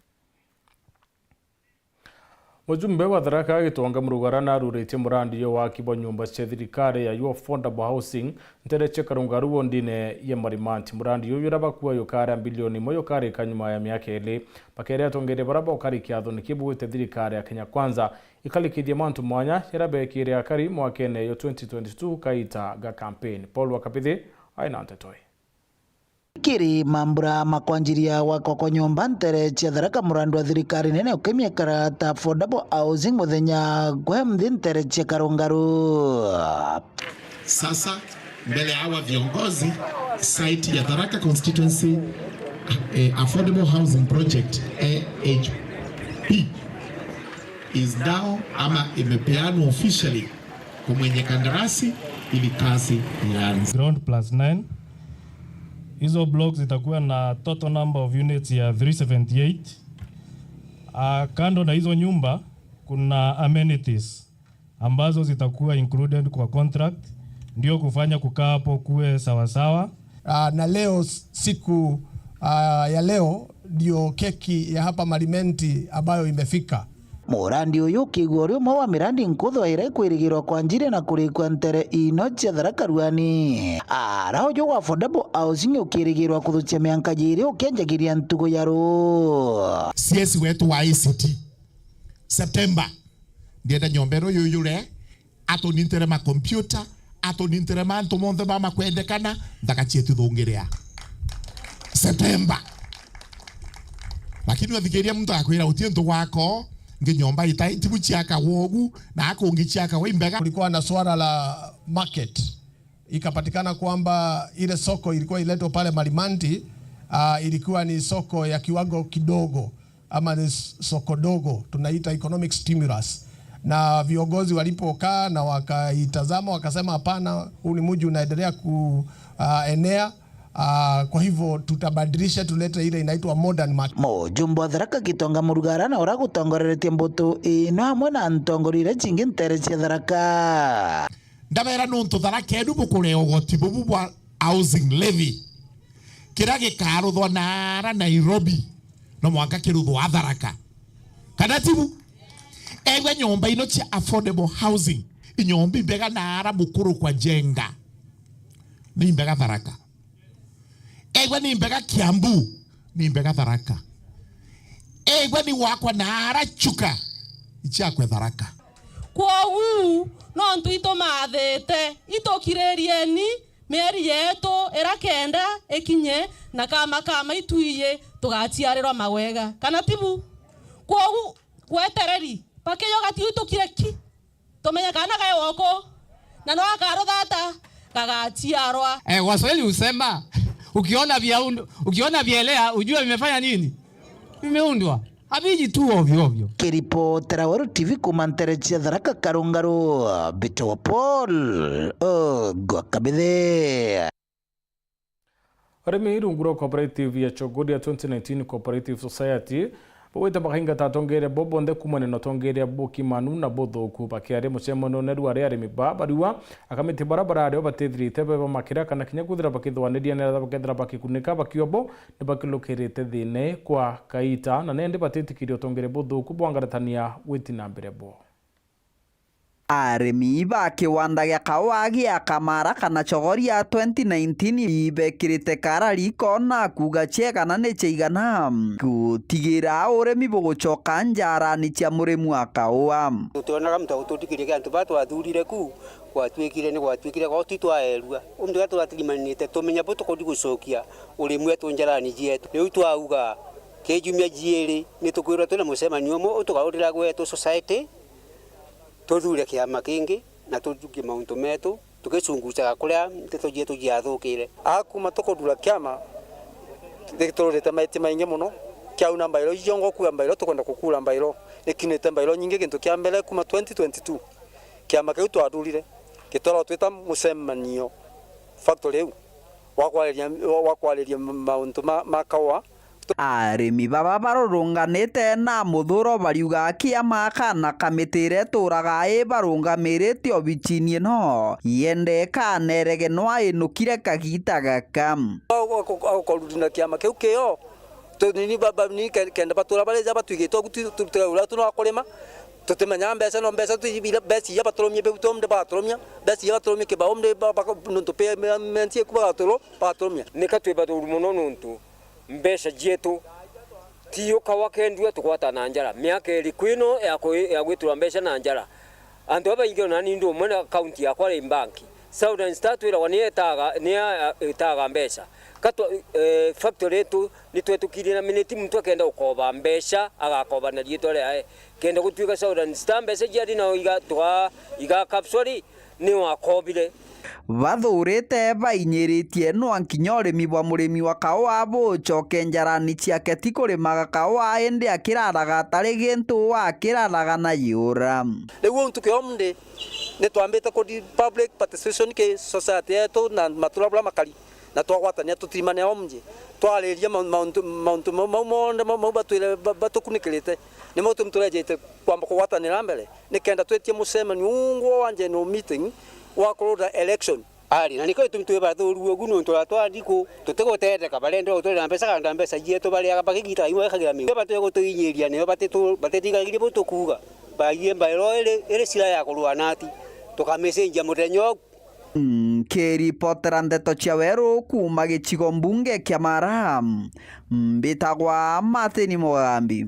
Speaker 1: Mujumbe wa Tharaka Gitonga Murugara arurĩtie mũrandio wa kibo nyumba cia thirikari ya affordable housing ntereche Karungaru ndine ya Marimanti. Mũrandio ũyũ ũrabakuwa yukara bilioni moyo kare kanyuma ya miaka ĩrĩ bakere atongere baraba ukari kiatho nikibuite thirikari ya Kenya Kwanza ikalikithia mantu mwanya yarabekire akari mwakene yo 2022 kaita ga campaign. Paul Wakapithi aina ntetoi
Speaker 3: kiri mambura makwanjiria wako kwa nyumba ntereche Tharaka murandu wa thirikari nene ukemia karata affordable housing muthenya gwemthi ntereche Karungaru.
Speaker 5: Sasa mbele hawa viongozi site ya Tharaka constituency affordable housing project AHP is now ama imepeanwa officially kwa mwenye kandarasi ili kazi ianze.
Speaker 18: Ground plus 9. Hizo blocks zitakuwa na total number of units ya 378. Kando na hizo nyumba kuna amenities ambazo zitakuwa included kwa contract ndio kufanya kukaa hapo kuwe sawa.
Speaker 21: Na leo siku ya leo ndio keki ya hapa Marimenti ambayo imefika.
Speaker 3: Murandi uyu kiguo ri umwe wa mirandi nkutho ire kwirigirwa kwanjire na kurikwa ntere ino cia Tharaka Ruani. Ara uyu wa affordable housing ukirigirwa kuthucia mianka jiri ukenjagiria ntugo ya ru.
Speaker 5: CS wetu wa ICT September ndienda nyombero yuyure atonintere ma computer atonintere mantu monthe ba makwendekana ndakachietu thungiria September. Lakini wathikiria mtu akwira utie ntu wako nyomba itaitibu chiaka wogu na ako ungichiaka waimbega.
Speaker 21: Kulikuwa na swala la market, ikapatikana kwamba ile soko ilikuwa iletwa pale Marimanti ilikuwa ni soko ya kiwango kidogo ama ni soko dogo, tunaita economic stimulus, na viongozi walipokaa na wakaitazama wakasema hapana, huu ni mji unaendelea kuenea. Kwa hivyo tutabadilisha tulete ile inaitwa modern market.
Speaker 3: Mujumbe wa Tharaka Gitonga Murugara na ora gutongoreretie mbutu ino hamwe na ntongorire chingi ntereche Tharaka.
Speaker 5: Ndabera nuntu Tharaka edu bukure ogoti bubu bwa housing levy kira gikaruthwa nara Nairobi no mwaka kiruthwa Tharaka kana tibu ewe nyomba ino cia affordable housing inyombi mbega nara mukuru kwa jenga ni mbega Tharaka. Ewe ni mbega Kiambu ni mbega Tharaka. Ewe ni wakwa nara Chuka ichakwe Tharaka.
Speaker 24: Kwa huu no ntuito mathete itokirerieni meri yetu erakenda ekinye na kama ituiye tugachiarirwa mawega kana tibu kwa huu kwetereri pakeyo gati utokire ki tomenya kana gae woko na no akaro data kagachiarwa.
Speaker 25: Waswahili usema ukiona vielea ujue vimefanya nini? Vimeundwa. Habiji tu ovyo.
Speaker 3: Kiripotera Wero TV kumantereche Tharaka Karungaru Bito Paul Gwakabithe.
Speaker 1: Arimi irunguro cooperative ya Chogoria 2019 Cooperative Society bwita bahinga tatongere bobonde kumane no tongere boki manu na bodo ku bakiare muchemono neru ari arimi bariwa akamite barabara ari obatethirite beba makira kana kinya kuthira bakithwaneria nera bakethira bakikunika bakiobo ne bakilokerete thine kwa kaita na nende batetikirio tongere bodo ku bwangaratania witina mbere bo.
Speaker 27: Arimi ba kiwanda gya kawa gya Kamara kana Chogoria 2019 ibekirite karari kona kuga chegana ne cheigana gutigira uremi bugucoka njara ni cia murimu akawa
Speaker 28: tutonaga mtu tutikire kantu batu athurire ku gwatwikire ni gwatwikire goti twaerua undu gatwa tilimanite tumenya butu kodi gucokia uri mwetu njara ni jetu riu twauga ke jumia jieri ni tukwira tuna mucemanio mo tukaurira gwetu society tuthure kiama kingi na tujukie mauntu metu tukicungucaga kuria nteto jietu jiathukire
Speaker 2: akuma tukudura kiama nditorete maiti maingi muno kiauna mbairo jongo kuya mbairo tukwenda kukula mbairo nikinete mbairo nyingi kintu kia mbele kuma 2022 kiama kiu twadurire kitoro twita mucemanio factory wakwariria mauntu makawa
Speaker 27: arimi baba barurunganite na muthuro bariuga kiama kana kamitire turaga barungamirite obichinie no yende kanerege no inukire kagita gakam
Speaker 2: akorudina kiama kiu kio tonini baba ni kenda batura baleja batwigitwo gutura tuno akorema tutemanya mbesa no mbesa tuyibira besi ya patromye bebutomde patromya besi ya patromye ke baomde nuntu pe mentie kuba patro patromya
Speaker 4: nikatwe baduru muno nuntu mbesa jetu tiyo kawakendwe tukwata na njara miaka eri kwino ya gwitura mbesa na njara andu abaingi na ni ndo mwana account ya kwa banki Southern Star twira wani etaga mbesa kato factory tu ni twetukire na minute muntu akenda ukoba mbesa agakoba na lietore kenda gutwika Southern Star mbesa jari na iga capsule ni wakobire
Speaker 27: bathurite bainyiritie no ankinya urimi bwa murimi wa kawa bucoke njarani ciake ti kurimaga kawa indi akiraraga atari gintu wakiraraga na yura
Speaker 2: riu ntukiomde ni twambite ku public participation ke society yetu na matura makari na twagwatania tutimane omje twariria mauntu mau batwire batukunikirite ni mautu mturejete kwamba kugwatanira mbere nikenda twetie mucemanio ungwo wanje no meeting wa kuruda election
Speaker 28: ali na niko tumtwe bathuru oguno ntwatwa ndiko tutegotete balendo utore mbesa kanda mbesa jieto bali akabagita iwe kagira mi batwe gotoinyeria ne batetiga botukuga bagie mbairo ere sira ya kurwanati tukamesenja mutenyo
Speaker 27: kiripotera ndeto cia weru kuma gicigo mbunge kia Mara mbitagwa Martin Mugambi.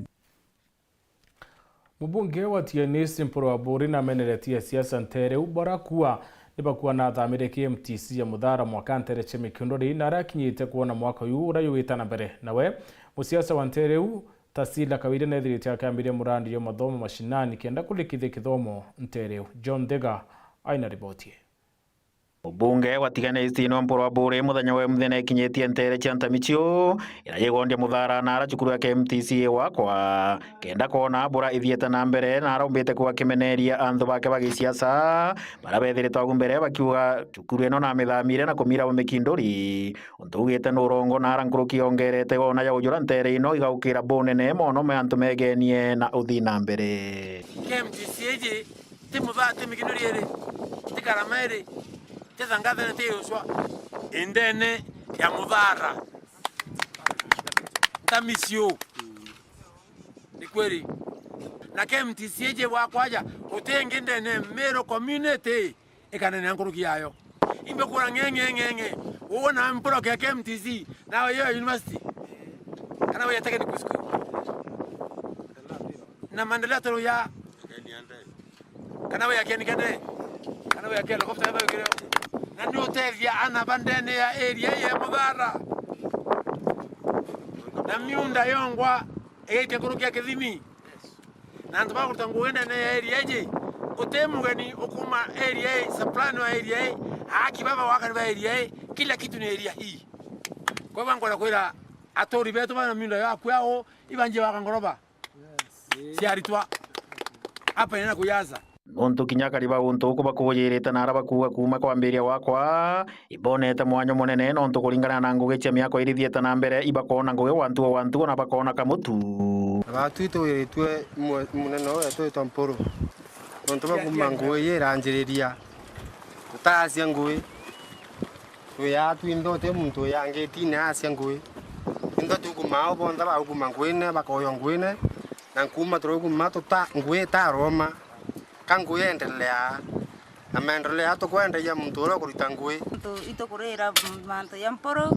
Speaker 1: Mubunge wa TNS Mporo wa Buri na meneretia siasa ntere ubarakua nibakuwa na thamire KMTC ya muthara mwaka ntere chemi kindori na rakinyite kuona mwaka uyu urayuwita na mbere nawe musiasa wa ntere u Tasila Kawire na thiriti akambire murandi yo mathomo mashinani kenda kulikithia kithomo ntere John Dega aina riboti.
Speaker 6: Ubunge watiganĩtie no Mporo wa Buri muthenya wa muthenya ikinyitie ntere cia ntamicio ira yegondia muthara na aracukuru ya KMTC wakwa kenda kona bura ithiete na mbere na araumbite kwa kimeneria anthu bake bagiciaca barabethire mbere bakiuga cukuru eno na mithamire na kumira wa mikindori untugite nurongo na arankuruki ongerete ona ya ujura ntere ino igaukira bonene mono me antu megenie na uthi na mbere
Speaker 7: KMTC eje ti muthate mikindori ere ti karamere tezangaza nteoswa indene ya muthara tamisio ni kweli na KMTC eje wakwaja utenge ndene Meru community ikanene nkuruki yayo imbekura ngenge uona mporo ya KMTC na yo university kana wewe technical school na maendeleo toro ya kana wewe akianikane kana wewe akiala kofta wewe kireo na notevya ana bandene ya area ya muthara na miunda yongwa ete kurukia kithimi na ntaba kutanguenda na area je utemugani ukuma area supply no area haki baba waka ni area kila kitu ni area hii kwa hivyo ngora kwira atori betu bana miunda yako yao ibanje waka ngoroba si aritwa hapa ina kuyaza
Speaker 6: Untu kinyaka riba untu kuba kuyirite na araba kuga kuma kwambiria wakwa ibonete mwanyo munene no untu kuringana na ngugi cia miako irithiete na mbere ibakona ngugi wantu na bakona kamutu
Speaker 2: batwito iritwe munene oya twita Mporo untu bakuma ngugi iranjiriria tutacia ngugi tuya twindote muntu yangeti na acia ngugi ndo tukuma obonda ba kuma ngugi ne bakoyo ngugi ne na kuma turuguma tuta ngugi ta Roma kangu endelea na maendeleo hata kuendelea mtu ro kurita ngui
Speaker 8: ito kurira manto ya Mporo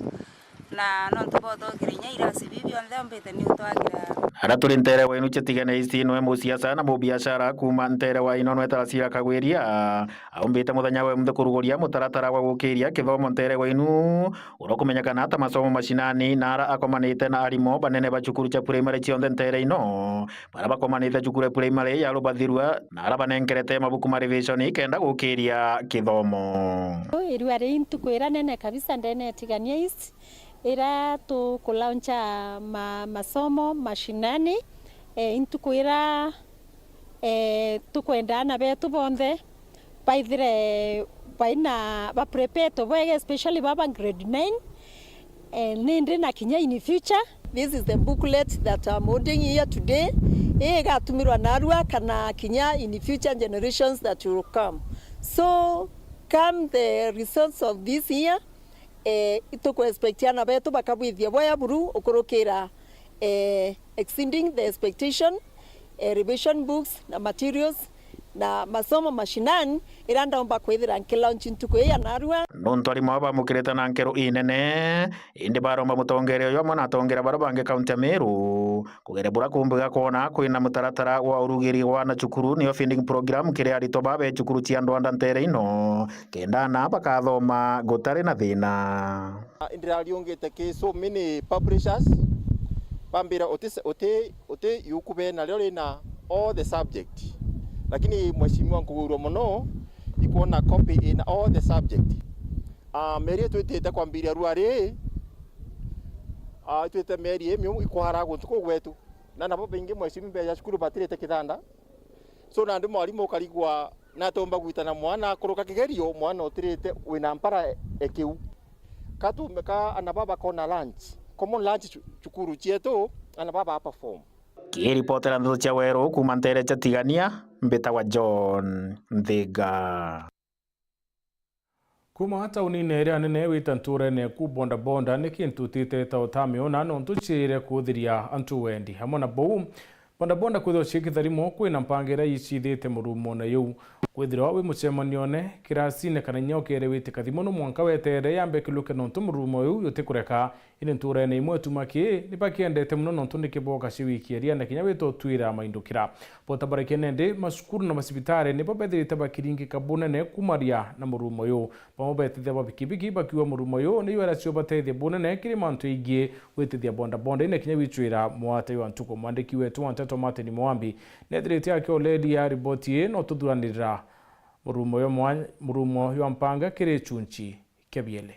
Speaker 8: na no ntuboto kirinya irasi bibi onthe mbite ni utwagira
Speaker 6: ara turi ntere wa inu chetigane ici no musiasa na mubiashara kuma ntere wa ino no etarasira kagwiria aumbite muthenya wa muthe kuruguria mutaratara wa gukiria kithomo ntere wa inu urokumenyekana ta masomo mashinani na ara akomanite na arimo banene ba cukuru cha primary cionthe ntere ino bara bakomanite cukuru primary ya rubathirua na ara banenkerete mabuku ma revision kenda gukiria kithomo
Speaker 9: irua ri ntukwira nene kabisa ndene tigania ici ira tukulauncha masomo mashinani intukwira tukwendana betu bonthe baithire baina ba prepare to bwege especially baba grade 9 nindi na kinya in future.
Speaker 11: This is the booklet that I'm holding here today. Gatumirwa narua kana kinya in future generations that will come. So come the results of this year ituko expectiana betu bakabwithia boya buru ukurukira exceeding the expectation revision books na materials na masomo mashinani iranda omba kwithira nkila ntuko ya narua
Speaker 6: nontori mwaba mukireta na nkero inene indi baromba mutongere yo mona tongera barobange county Meru kugere bura kumbuga kona kwina mutaratara wa urugiri wa na cukuru ni funding program kire arito babe cukuru cia ndwanda ntere ino kenda na bakathoma gutare na thina
Speaker 12: indira liongete ke so many publishers bambira ote yukube na leo na all the subject lakini mheshimiwa Nkuguru muno ikuona copy in all the subject meri twitete kwambiria ruari twite meri emu ikwara guntuko gwetu na nabo bingi mheshimiwa beja shukuru batirete kithanda so na ndu mwalimu karigwa na tomba gwitana mwana kuruka kigerio mwana otirete wina mpara ekiu katumeka anababa kona lunch common lunch chukuru chieto anababa perform
Speaker 6: kiripotera nthu cia weru kuma ntere cha tigania mbita wa John Nthiga
Speaker 1: kuma taunine iria nene wita nturene ku bonda bonda ni kintu titete utamio na no ntuchire kuthiria antu wendi hamwe na bou bonda bonda kwithio cikitharimo kwina mpangira icithite murumo na yu kwithirwa wi mucemanione kirasine kana nyokere wite kathimo no mwanka wetere yambe kiluke no ntumrumo yu yotikureka ine nturene imwe tumaki ni bakiendete muno no ntundikiboka ciwikiria na kinya wito twira maindukira bota barekene ndi masukuru na masibitare ni babethirite bakiringi kabunene kumaria na murumo yu bamobetithia babikibiki bakiwa murumo yu ni yora cio batethia bunene kiri mantu ingi witithia bonda bonda ine kinya witwira mwate wa ntuko mwandiki wetu Wanteto Martin Mwambi nethirite akio ledi ya riboti no tuthuranirira murumo yo mpanga kiri chunchi kebiele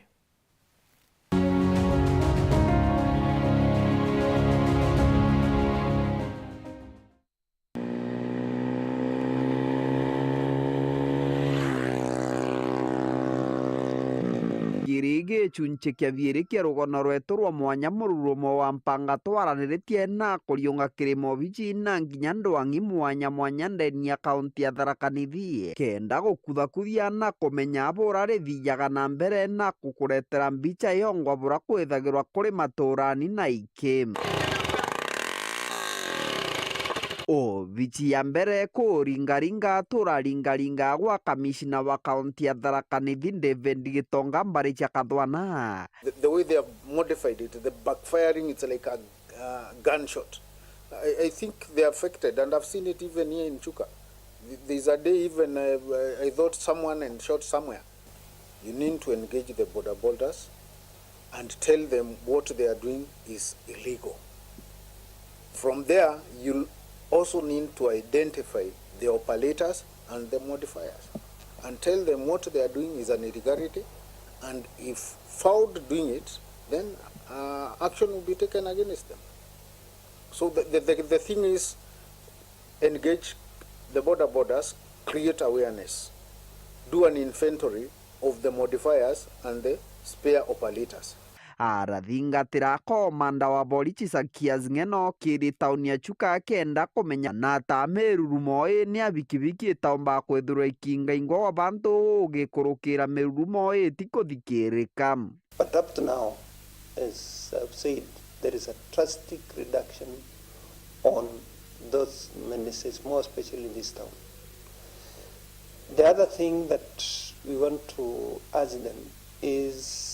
Speaker 27: girige chunche kya viere kya rugono rwetu rwa mwanya mururumo wa mpanga twaraniritie na kuriunga kirimo bici na nginya ndwangi mwanya ndeni ya kaunti ya Tharaka Nithi kenda gukuthakuthia na kumenya bura rithiaga na mbere na kukuretera mbica yongwa bura kwithagirwa kuri maturani na iki bici ya mbere kuringaringa turaringaringa gwa kamishina wa kaunti ya Tharaka Nithi David Gitonga mbari cha Kathwana.
Speaker 13: The way they have modified it, the backfiring, it's like a gunshot. I think they are affected, and I've seen it even here in Chuka. There's a day even I thought someone and shot somewhere. You need to engage the border borders and tell them what they are doing is illegal. From there, you'll also need to identify the operators and the modifiers and tell them what they are doing is an illegality, and if found doing it, then action will be taken against them. So the thing is, engage the border borders, create awareness, do an inventory of the modifiers and the spare operators.
Speaker 27: Arathingatira komanda wa borichi Zacchaeus Ng'eno kiri tauni ya Chuka kenda kumenya na ta mirurumo ni abikibiki itaumba kwethurwa ikinga ingwa wa bantu ugikurukira mirurumo tikuthikirika.
Speaker 22: But up to now, as I've said, there is a drastic reduction on those menaces, more especially in this town. The other thing that we want to ask them is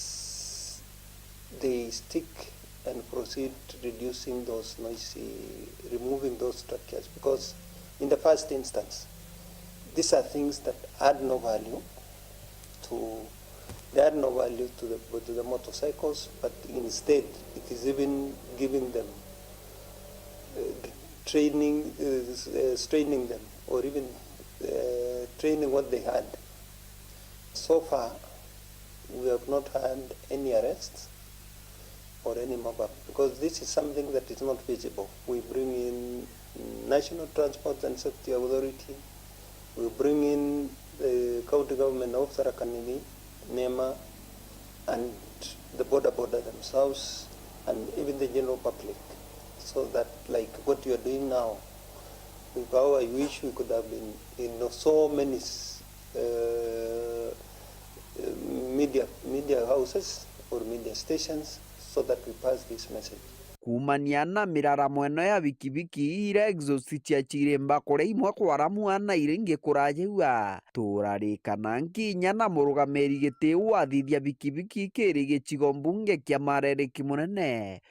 Speaker 22: they stick and proceed reducing those noisy, removing those structures, because in the first instance, these are things that add no value to the motorcycles, but instead it is even giving them training, straining them, or even training what they had. So far, we have not had any arrests or any mob-up, because this is something that is not feasible. We bring in National Transport and Safety Authority, we bring in the county government of Tharaka Nithi, NEMA, and the border themselves, and even the general public, so that like what you are doing now, I wish we could have been in so many media houses or media stations, so that we pass this message.
Speaker 27: Kumania na miraramo ĩno ya bikibiki ira exhaust cia chiremba kũrĩa imwe kwaramu na iringi kũrajeua tũrarĩkana nginya na mũrũgamĩri gĩtĩ wathithia bikibiki kĩrĩ gĩcigo mbunge kĩa Marereki munene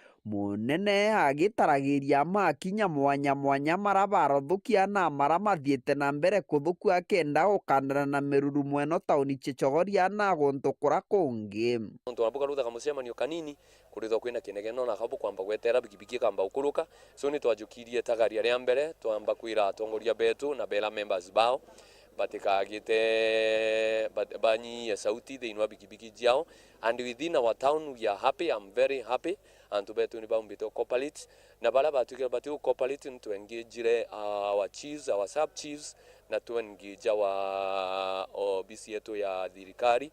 Speaker 27: agĩtaragĩria makinya mwanya marabarothukia na maramathiĩte na mbere kũthũku akenda gũkandana na mĩrurumo ĩno taũni Chogoria na gũntũ kũra kũngĩ.
Speaker 10: Twambuka ruthaga mũcemanio kanini kuritho kwina kinegeno na kabo kwamba gwetera bikibiki kamba ukuruka, so ni twajukirie tagaria rĩa mbere twamba kwira atongoria betu na bela members bao batikagite banyi ya sauti thĩinĩ wa bikibiki jiao, and within our town we are happy. I'm very happy, and to betu ni baumbito corporate na bala batukira batu corporate to engage our chiefs, our sub chiefs, na to engage our OBC yetu ya thirikari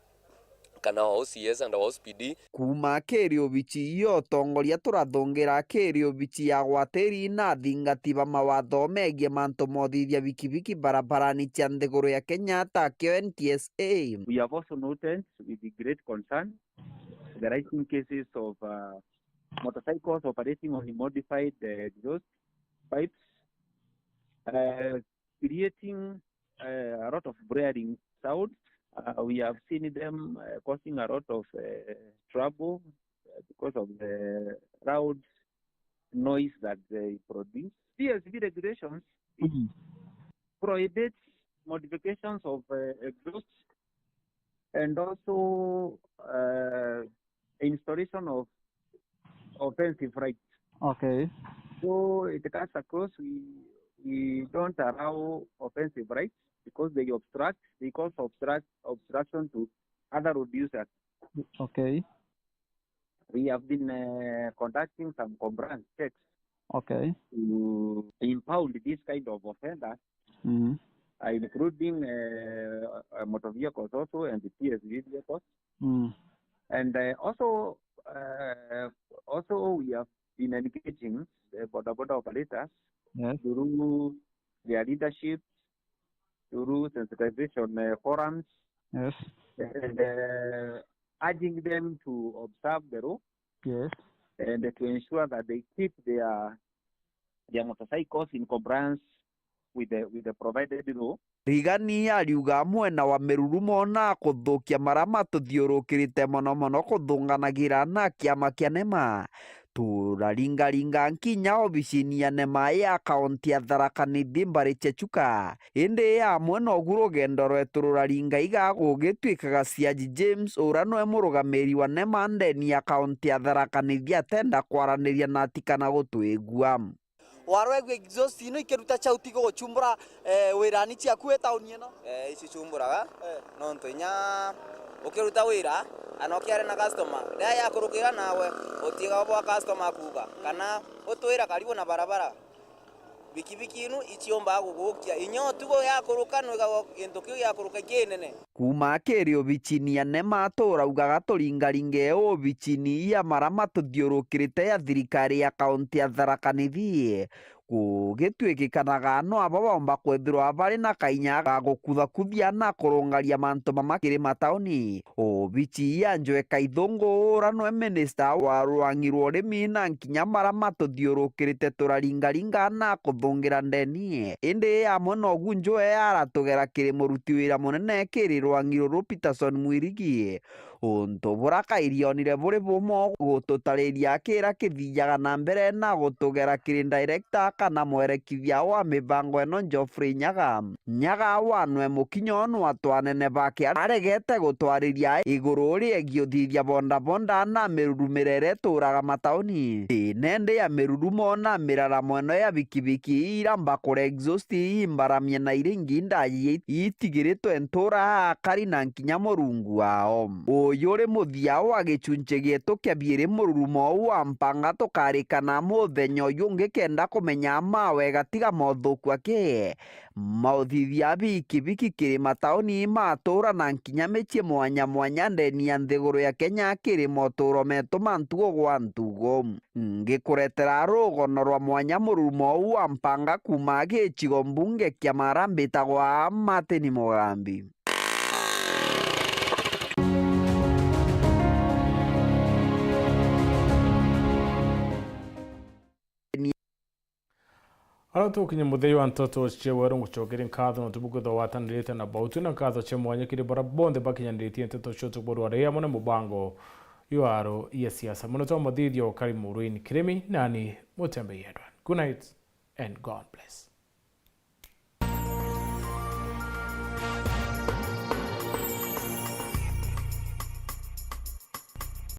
Speaker 10: kana OCS and OSPD.
Speaker 27: Kuma Kerio bichi iyo tongoria turathongera Kerio bichi ya gwatĩri na thingatiba mawatho megie manto mothithia bikibiki barabarani cia nthigũrũ ya Kenyatta kĩo NTSA.
Speaker 14: We have also noted with great concern the rising cases of motorcycles operating on modified exhaust pipes, creating a lot of blaring sounds. We have seen them causing a lot of trouble because of the loud noise that they produce. CSV regulations prohibit modifications of exhaust and also installation of offensive rights.
Speaker 15: Okay.
Speaker 14: So it cuts across. We don't allow offensive rights because they cause obstruction to other road users.
Speaker 15: Okay.
Speaker 14: We have been conducting some compliance checks.
Speaker 15: Okay.
Speaker 14: To impound this kind of offenders, including motor vehicles also and the PSV vehicles. And also we have been engaging border operators through their leadership, through sensitization forums, and urging them to observe the law, and to ensure that they keep their motorcycles in compliance with the provided law.
Speaker 27: Rigani ariuga mwena wa mĩrurumo na kũthũkia marĩa matũthiũrũkĩrĩte mũno kũthũnganagira na kĩama kĩa NEMA. Turaringaringa nkinya obicini ya NEMA ya kaunti ya Tharaka Nithi Mbari Chechuka. Indi ya mwena ũguo rũgendo rwetu rũraringa igagũgĩtuĩkaga Siaji James ũrĩa nĩwe mũrũgamĩrĩri wa NEMA ndeni ya kaunti ya Tharaka Nithi atenda kwaranĩria na atikana gũtwĩgua.
Speaker 16: Warwegwe exhaust ino ikiruta chauti guchumbura wirani ciaku we tauni ino ici chumburaga nonto inya ukiruta wira anokiare na customer ndia yakurukira nawe utiga bwa customer kuga kana utwira karibu na barabara bikibiki ino ichiomba gugukia inyo tugo yakuruka no into kiu yakuruka kinene.
Speaker 27: Kuma Kerio bichini ya NEMA tũraugaga tũringaringe bichini ya marĩa matũthiũrũkĩrĩte ya thirikari ya kaunti ya Tharaka Nithi kugitwikikanaga no abo bomba kwethirwa bari na kainya ga gukuthakuthia na kurungaria mantu mamakiri mataoni. Obichi ya Njoeka Ithungura no minister wa rwangi rwa urimi na nkinya mara matuthiurukirite turaringaringa na kuthungira ndeni. Indi amwe no gunjwe aratugera kiri muruti wira munene kiri rwangi ruru Peterson Mwirigi. Untu burakairio buri bumo gututariria kira kithiaga na mbere na gutugera kiri director kana mwerekithia wa mibango eno Geoffrey Nyaga wanwe mukinyo no atwanene bake aregete gutwariria iguru riegiuthithia bonda na mirurumirere turaga mataoni. Nende ya mirurumo na mirara mweno ya bikibiki iramba kure exhaust imbaramie na iringi ndayi itigiritwe ntura akari na nkinya murungu wao. Yore muthia wa gicunje gietu kiabiri mururumo wa mpanga tukarikana muthenyo yungi kenda kumenya mawega tiga mothuku ake. Mauthithia bikibiki kiri mataoni matura na nkinya michie mwanya ndeni ya nthiguru ya Kenya kiri moturo metu mantugo gwa ntugo. Ngikuretera rugono rwa mwanya mururumo wa mpanga kuma gicigo mbunge kia Marambi tagwa Martin Mugambi.
Speaker 1: Ara tukinya muthei wa ntoto cie weru ngucokeri nkatho no tubukutho watanirite na bautu na nkatho cie mwanya kiri bara bonde bakinyandiritie nteto cio tuborwa ria mone mubango yuaro ya siasa muno to muthithio kari muruini kirimi nani mutembe yedwa. Good night and God bless.